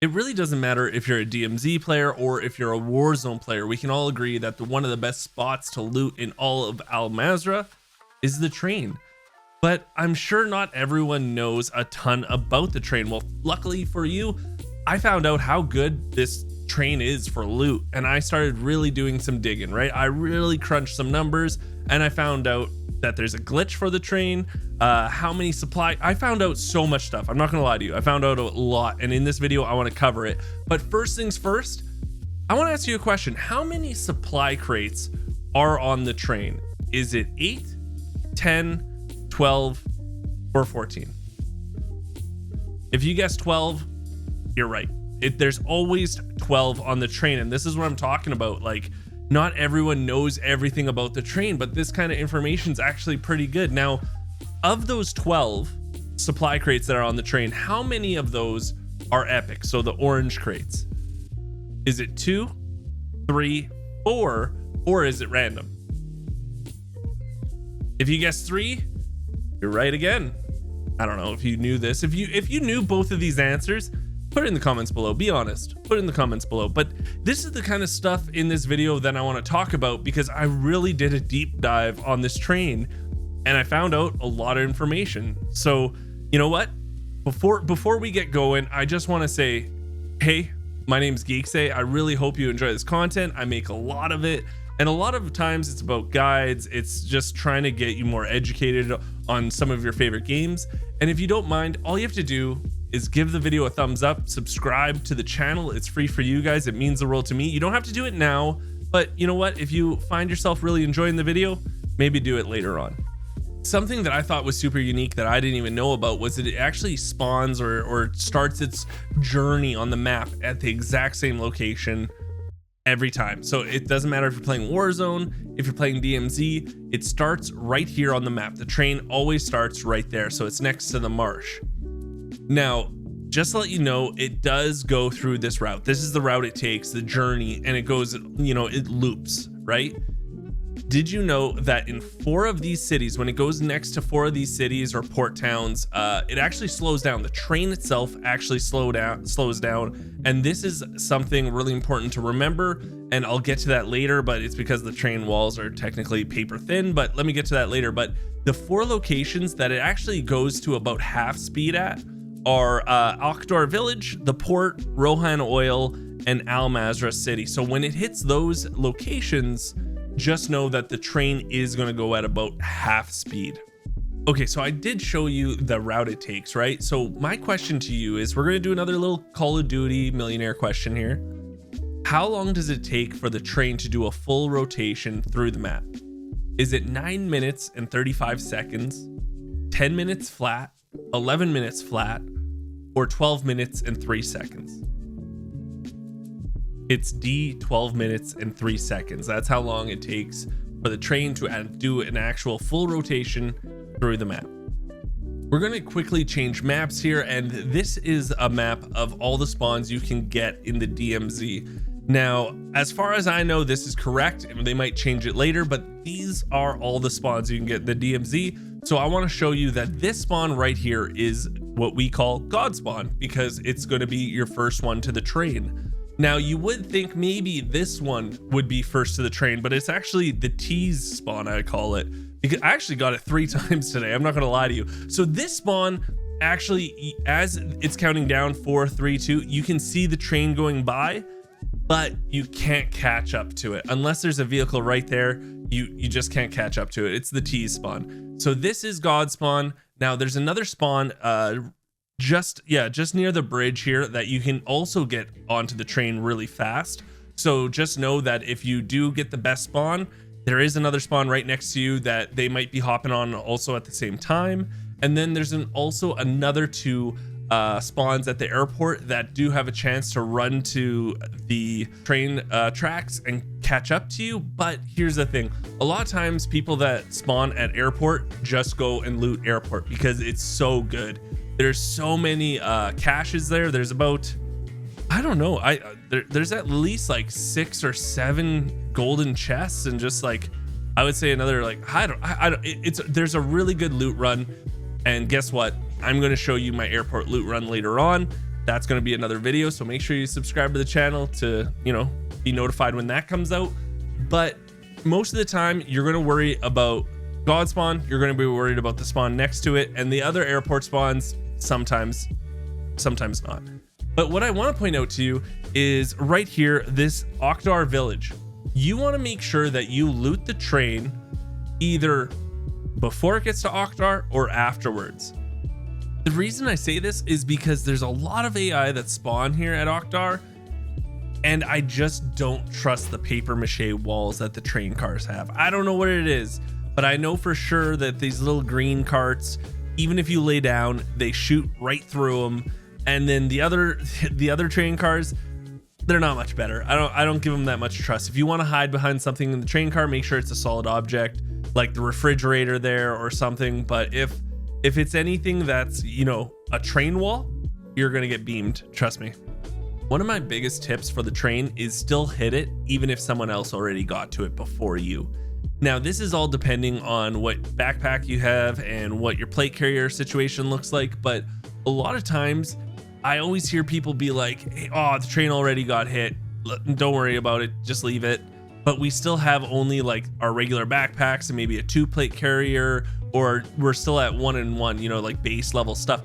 It really doesn't matter if you're a DMZ player or if you're a Warzone player. We can all agree that one of the best spots to loot in all of Al Mazrah is the train. But I'm sure not everyone knows a ton about the train. Well, luckily for you, I found out how good this train is for loot, and I started really doing some digging, right? I really crunched some numbers, and I found out that there's a glitch for the train, how many supply. I found out so much stuff. I'm not gonna lie to you. I found out a lot, and in this video I want to cover it. But first things first, I want to ask you a question. How many supply crates are on the train? Is it 8, 10, 12, or 14? If you guess 12, you're right. There's always 12 on the train, and this is what I'm talking about. Like, not everyone knows everything about the train, but this kind of information is actually pretty good. Now, of those 12 supply crates that are on the train, how many of those are epic? So the orange crates. Is it 2, 3, 4, or is it random? If you guess 3, you're right again. I don't know if you knew this. If you knew both of these answers, put it in the comments below. Be honest, put it in the comments below. But this is the kind of stuff in this video that I want to talk about, because I really did a deep dive on this train and I found out a lot of information. So you know what, before we get going, I just want to say, hey, my name's Geekseh. I really hope you enjoy this content. I make a lot of it, and a lot of times it's about guides. It's just trying to get you more educated on some of your favorite games. And if you don't mind, all you have to do is give the video a thumbs up, subscribe to the channel. It's free for you guys. It means the world to me. You don't have to do it now, but you know what? If you find yourself really enjoying the video, maybe do it later on. Something that I thought was super unique that I didn't even know about was that it actually spawns or starts its journey on the map at the exact same location every time. So it doesn't matter if you're playing Warzone, if you're playing DMZ, it starts right here on the map. The train always starts right there, so it's next to the marsh. Now, just to let you know, it does go through this route. This is the route it takes, the journey, and it goes, you know, it loops, right? Did you know that in 4 of these cities, when it goes next to 4 of these cities or port towns, it actually slows down. The train itself actually slows down. And this is something really important to remember. And I'll get to that later, but it's because the train walls are technically paper thin, but let me get to that later. But the 4 locations that it actually goes to about half speed at are Akhdar Village, the port, Rohan Oil, and Al Mazrah City. So when it hits those locations, just know that the train is going to go at about half speed. Okay, so I did show you the route it takes, right? So my question to you is, we're going to do another little Call of Duty millionaire question here. How long does it take for the train to do a full rotation through the map? Is it 9 minutes and 35 seconds, 10 minutes flat, 11 minutes flat, or 12 minutes and 3 seconds? It's D, 12 minutes and 3 seconds. That's how long it takes for the train to do an actual full rotation through the map. We're going to quickly change maps here, and this is a map of all the spawns you can get in the DMZ. Now, as far as I know, this is correct, and they might change it later, but these are all the spawns you can get in the DMZ. So I want to show you that this spawn right here is what we call God spawn, because it's going to be your first one to the train. Now, you would think maybe this one would be first to the train, but it's actually the tease spawn, I call it, because I actually got it 3 times today. I'm not going to lie to you. So this spawn, actually, as it's counting down 4, 3, 2, you can see the train going by, but you can't catch up to it. Unless there's a vehicle right there, you just can't catch up to it. It's the tease spawn. So this is God spawn. Now, there's another spawn just near the bridge here that you can also get onto the train really fast. So just know that if you do get the best spawn, there is another spawn right next to you that they might be hopping on also at the same time. And then there's also another 2 spawns at the airport that do have a chance to run to the train tracks and catch up to you. But here's the thing, a lot of times people that spawn at airport just go and loot airport because it's so good. There's so many caches there. There's about, I don't know, there's at least like 6 or 7 golden chests, and just like, I would say another like, there's a really good loot run. And guess what? I'm going to show you my airport loot run later on. that's going to be another video. So make sure you subscribe to the channel to, you know, be notified when that comes out. But most of the time you're going to worry about God spawn. You're going to be worried about the spawn next to it, and the other airport spawns sometimes not. But what I want to point out to you is right here, this Oktar village. You want to make sure that you loot the train either before it gets to Oktar or afterwards. The reason I say this is because there's a lot of AI that spawn here at Oktar, and I just don't trust the paper mache walls that the train cars have. I don't know what it is, but I know for sure that these little green carts, even if you lay down, they shoot right through them. And then the other train cars, they're not much better. I don't give them that much trust. If you want to hide behind something in the train car, make sure it's a solid object like the refrigerator there or something. But if it's anything that's, you know, a train wall, you're gonna get beamed, trust me. One of my biggest tips for the train is still hit it even if someone else already got to it before you. Now this is all depending on what backpack you have and what your plate carrier situation looks like, but a lot of times I always hear people be like, hey, oh, the train already got hit, don't worry about it, just leave it. But we still have only like our regular backpacks and maybe a 2 plate carrier, or we're still at 1 and 1, you know, like base level stuff.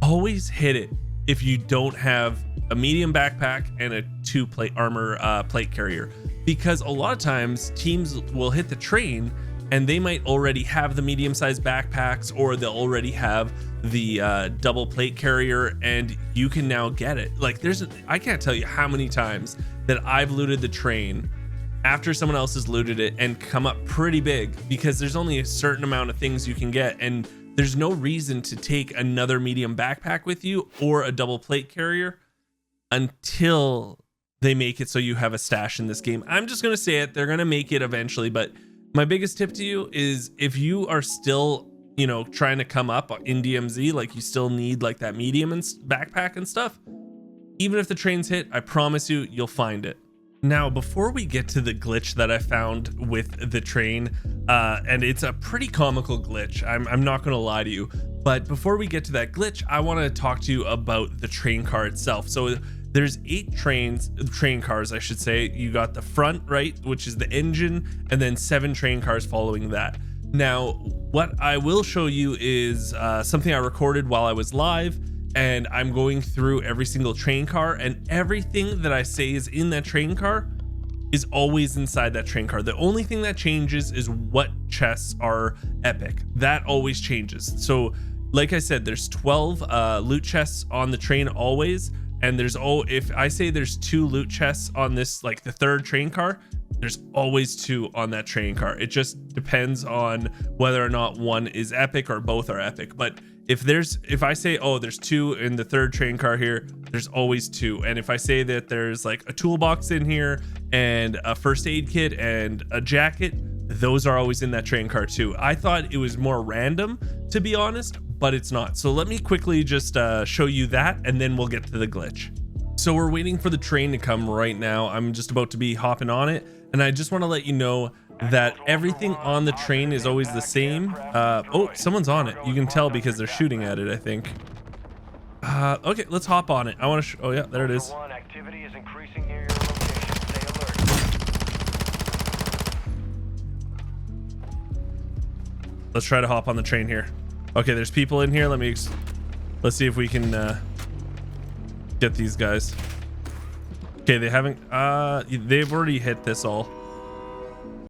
Always hit it if you don't have a medium backpack and a 2 plate armor plate carrier, because a lot of times teams will hit the train and they might already have the medium-sized backpacks, or they'll already have the double plate carrier, and you can now get it. Like I can't tell you how many times that I've looted the train after someone else has looted it and come up pretty big, because there's only a certain amount of things you can get, and there's no reason to take another medium backpack with you or a double plate carrier until they make it so you have a stash in this game. I'm just gonna say it, they're gonna make it eventually, but my biggest tip to you is if you are still, you know, trying to come up in DMZ, like you still need like that medium and backpack and stuff, even if the train's hit, I promise you, you'll find it. Now, before we get to the glitch that I found with the train, and it's a pretty comical glitch, I'm not gonna lie to you, but before we get to that glitch, I wanna talk to you about the train car itself. So there's 8 train cars, I should say. You got the front, right, which is the engine, and then 7 train cars following that. Now, what I will show you is something I recorded while I was live, and I'm going through every single train car, and everything that I say is in that train car is always inside that train car. The only thing that changes is what chests are epic. That always changes. So like I said, there's 12 loot chests on the train always, and if I say there's 2 loot chests on this, like the 3rd train car, there's always 2 on that train car. It just depends on whether or not one is epic or both are epic. But if I say, oh, there's 2 in the 3rd train car here, there's always 2. And if I say that there's like a toolbox in here and a first aid kit and a jacket, those are always in that train car too. I thought it was more random, to be honest, but it's not. So let me quickly just show you that, and then we'll get to the glitch. So we're waiting for the train to come right now. I'm just about to be hopping on it, and I just want to let you know that everything on the train is always the same. Oh, someone's on it. You can tell because they're shooting at it, I think. Okay, let's hop on it. I want to oh yeah, there it is. Activity is increasing near your location. Stay alert. Let's try to hop on the train here. Okay, there's people in here. Let's see if we can get these guys. Okay, they haven't they've already hit this all.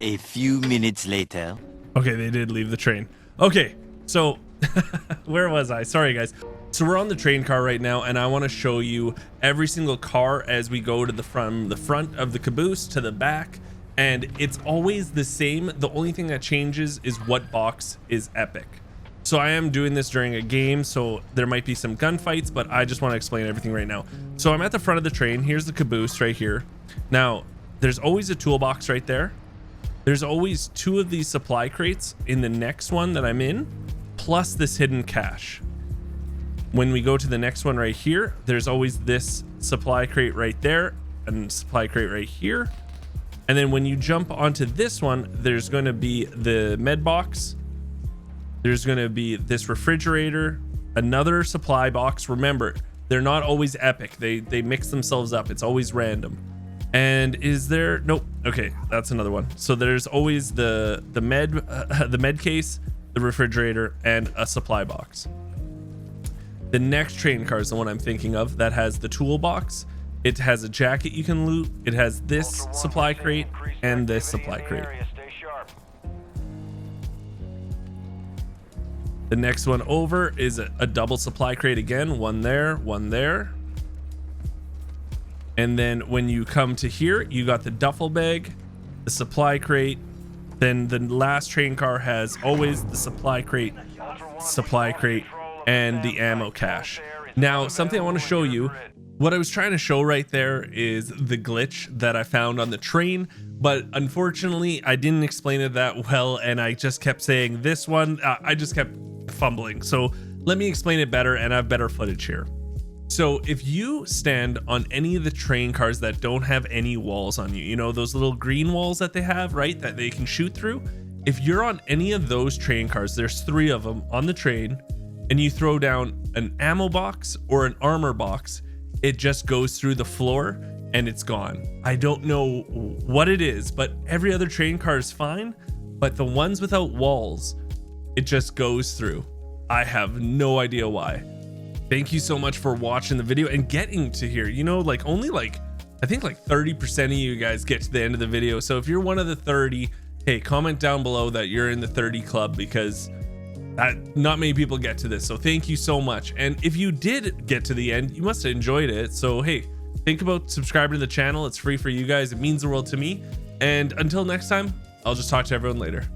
A few minutes later. Okay, they did leave the train. Okay, so where was I? Sorry guys. So we're on the train car right now, and I want to show you every single car as we go to from the front of the caboose to the back, and it's always the same. The only thing that changes is what box is epic. So I am doing this during a game, so there might be some gunfights, but I just want to explain everything right now. So I'm at the front of the train. Here's the caboose right here. Now, there's always a toolbox right there. There's always 2 of these supply crates in the next one that I'm in, plus this hidden cache. When we go to the next one right here, there's always this supply crate right there and supply crate right here. And then when you jump onto this one, there's going to be the med box. There's going to be this refrigerator, another supply box. Remember, They're not always epic. They mix themselves up. It's always random. And is there, nope. Okay, that's another one. So there's always the med case, the refrigerator, and a supply box. The next train car is the one I'm thinking of that has the toolbox. It has a jacket you can loot. It has this supply crate and this supply crate. The next one over is a double supply crate again, one there, one there. And then when you come to here, you got the duffel bag, the supply crate. Then the last train car has always the supply crate, and the ammo cache. Now, something I want to show you, what I was trying to show right there is the glitch that I found on the train, but unfortunately I didn't explain it that well, and I just kept saying this one. I just kept fumbling. So let me explain it better, and I have better footage here. So if you stand on any of the train cars that don't have any walls on you, you know, those little green walls that they have, right, that they can shoot through. If you're on any of those train cars, there's 3 of them on the train, and you throw down an ammo box or an armor box, it just goes through the floor and it's gone. I don't know what it is, but every other train car is fine, but the ones without walls, it just goes through. I have no idea why. Thank you so much for watching the video and getting to here. You know, like only like, I think like 30% of you guys get to the end of the video. So if you're one of the 30, hey, comment down below that you're in the 30 club, because not many people get to this. So thank you so much. And if you did get to the end, you must have enjoyed it. So hey, think about subscribing to the channel. It's free for you guys. It means the world to me. And until next time, I'll just talk to everyone later.